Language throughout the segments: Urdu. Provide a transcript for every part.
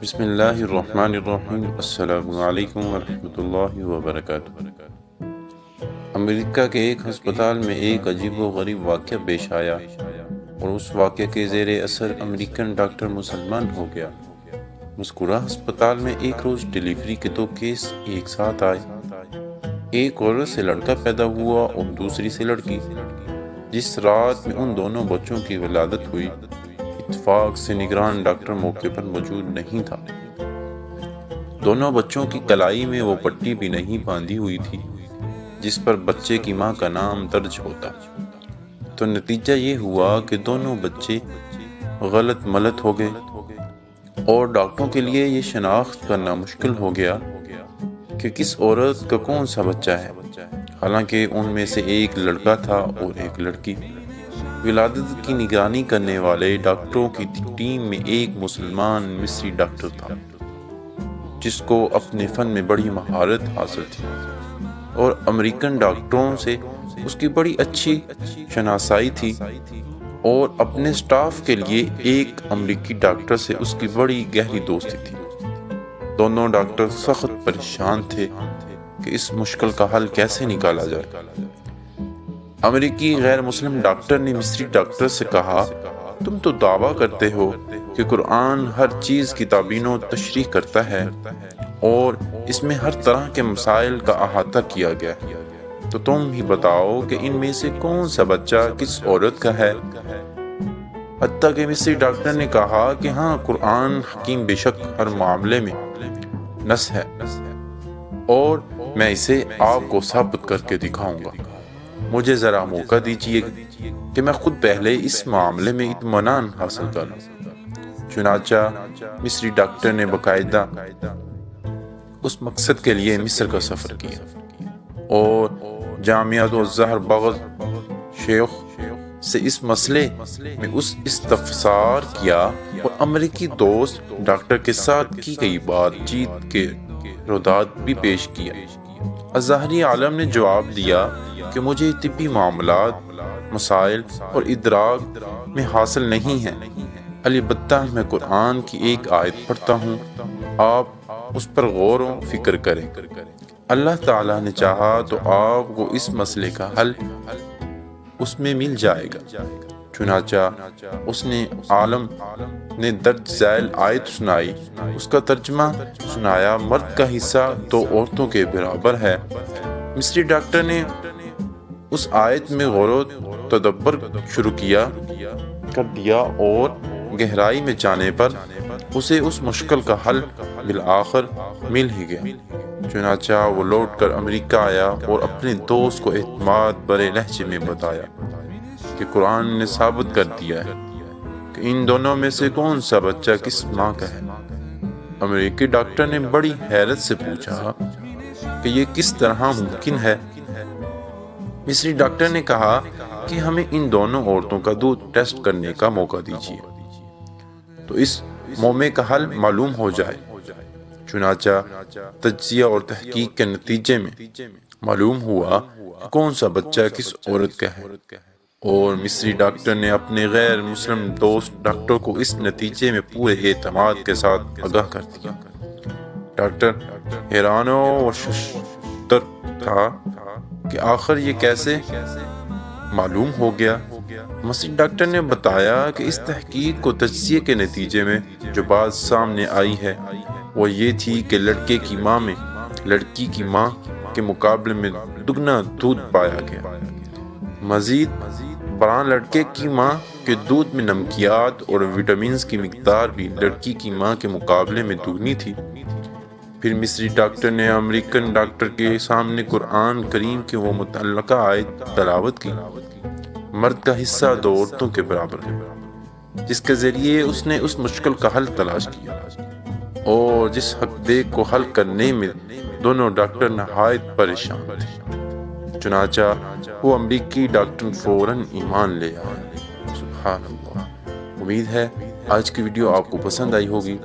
بسم اللہ الرحمن الرحیم۔ السلام علیکم ورحمۃ اللہ وبرکاتہ۔ امریکہ کے ایک ہسپتال میں ایک عجیب و غریب واقعہ پیش آیا اور اس واقعے کے زیر اثر امریکن ڈاکٹر مسلمان ہو گیا۔ مذکورہ ہسپتال میں ایک روز ڈیلیوری کے 2 کیس ایک ساتھ آئے۔ ایک عورت سے لڑکا پیدا ہوا اور دوسری سے لڑکی۔ جس رات میں ان دونوں بچوں کی ولادت ہوئی، اتفاق سے نگران ڈاکٹر موقع پر موجود نہیں تھا۔ دونوں بچوں کی کلائی میں وہ پٹی بھی نہیں باندھی ہوئی تھی جس پر بچے کی ماں کا نام درج ہوتا۔ تو نتیجہ یہ ہوا کہ دونوں بچے غلط ملت ہو گئے اور ڈاکٹروں کے لیے یہ شناخت کرنا مشکل ہو گیا کہ کس عورت کا کون سا بچہ ہے، حالانکہ ان میں سے ایک لڑکا تھا اور ایک لڑکی۔ ولادت کی نگرانی کرنے والے ڈاکٹروں کی ٹیم میں ایک مسلمان مصری ڈاکٹر تھا جس کو اپنے فن میں بڑی مہارت حاصل تھی اور امریکن ڈاکٹروں سے اس کی بڑی اچھی شناسائی تھی، اور اپنے سٹاف کے لیے ایک امریکی ڈاکٹر سے اس کی بڑی گہری دوستی تھی۔ دونوں ڈاکٹر سخت پریشان تھے کہ اس مشکل کا حل کیسے نکالا جائے۔ امریکی غیر مسلم ڈاکٹر نے مصری ڈاکٹر سے کہا، تم تو دعویٰ کرتے ہو کہ قرآن ہر چیز کی تعبیر و تشریح کرتا ہے اور اس میں ہر طرح کے مسائل کا احاطہ کیا گیا ہے، تو تم ہی بتاؤ کہ ان میں سے کون سا بچہ کس عورت کا ہے؟ حتیٰ کہ مصری ڈاکٹر نے کہا کہ ہاں، قرآن حکیم بے شک ہر معاملے میں نص ہے اور میں اسے آپ کو ثابت کر کے دکھاؤں گا۔ مجھے ذرا موقع دیجیے کہ میں خود پہلے اس معاملے میں اطمینان حاصل کروں۔ چنانچہ مصری ڈاکٹر نے باقاعدہ اس مقصد کے لیے مصر کا سفر کیا اور جامعۃ الازہر بغداد شیخ سے اس مسئلے میں استفسار کیا اور امریکی دوست ڈاکٹر کے ساتھ کی گئی بات چیت کے ردات بھی پیش کیا۔ ازہری عالم نے جواب دیا کہ مجھے طبی معاملات، مسائل اور ادراک میں حاصل نہیں ہے، البتہ میں قرآن کی ایک آیت پڑھتا ہوں، آپ اس پر غور و فکر کریں۔ اللہ تعالیٰ نے چاہا تو آپ کو اس مسئلے کا حل اس میں مل جائے گا۔ چنانچہ اس نے عالم نے درج ذیل آیت سنائی، اس کا ترجمہ سنایا، مرد کا حصہ 2 عورتوں کے برابر ہے۔ مصری ڈاکٹر نے اس آیت میں غور و تدبر شروع کر دیا اور گہرائی میں جانے پر اسے اس مشکل کا حل بالآخر مل ہی گیا۔ چنانچہ وہ لوٹ کر امریکہ آیا اور اپنے دوست کو اعتماد بھرے لہجے میں بتایا کہ قرآن نے ثابت کر دیا ہے کہ ان دونوں میں سے کون سا بچہ کس ماں کا ہے۔ امریکی ڈاکٹر نے بڑی حیرت سے پوچھا کہ یہ کس طرح ممکن ہے؟ مصری ڈاکٹر نے کہا کہ ہمیں ان دونوں عورتوں کا دودھ ٹیسٹ کرنے کا موقع دیجیے تو اس معمے کا حل معلوم ہو جائے۔ چنانچہ تجزیہ اور تحقیق کے نتیجے میں معلوم ہوا کہ کون سا بچہ کس عورت کا ہے، اور مصری ڈاکٹر نے اپنے غیر مسلم دوست ڈاکٹر کو اس نتیجے میں پورے اعتماد کے ساتھ آگاہ کر دیا۔ ڈاکٹر حیران و ششدر تھا کہ آخر یہ کیسے معلوم ہو گیا۔ مصری ڈاکٹر نے بتایا کہ اس تحقیق و تجزیے کے نتیجے میں جو بات سامنے آئی ہے وہ یہ تھی کہ لڑکے کی ماں میں لڑکی کی ماں کے مقابلے میں دگنا دودھ پایا گیا۔ مزید برآں لڑکے کی ماں کے دودھ میں نمکیات اور وٹامنز کی مقدار بھی لڑکی کی ماں کے مقابلے میں دگنی تھی۔ پھر مصری ڈاکٹر نے امریکن ڈاکٹر کے سامنے قرآن کریم کی وہ متعلقہ آیت تلاوت کی، مرد کا حصہ 2 عورتوں کے برابر ہے، جس کے ذریعے اس نے اس مشکل کا حل تلاش کیا، اور جس حق بے کو حل کرنے میں دونوں ڈاکٹر نہایت پریشان تھے۔ چنانچہ وہ امریکی ڈاکٹر فوراً ایمان لے آئے۔ سبحان اللہ۔ امید ہے آج کی ویڈیو آپ کو پسند آئی ہوگی۔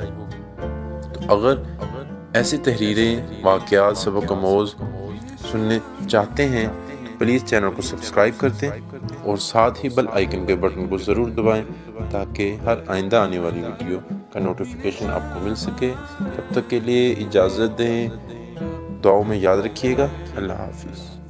تو اگر ایسی تحریریں، واقعات، سبق آموز سننے چاہتے ہیں تو پلیز چینل کو سبسکرائب کر دیں اور ساتھ ہی بیل آئیکن کے بٹن کو ضرور دبائیں تاکہ ہر آئندہ آنے والی ویڈیو کا نوٹیفیکیشن آپ کو مل سکے۔ تب تک کے لیے اجازت دیں، دعاؤں میں یاد رکھیے گا۔ اللہ حافظ۔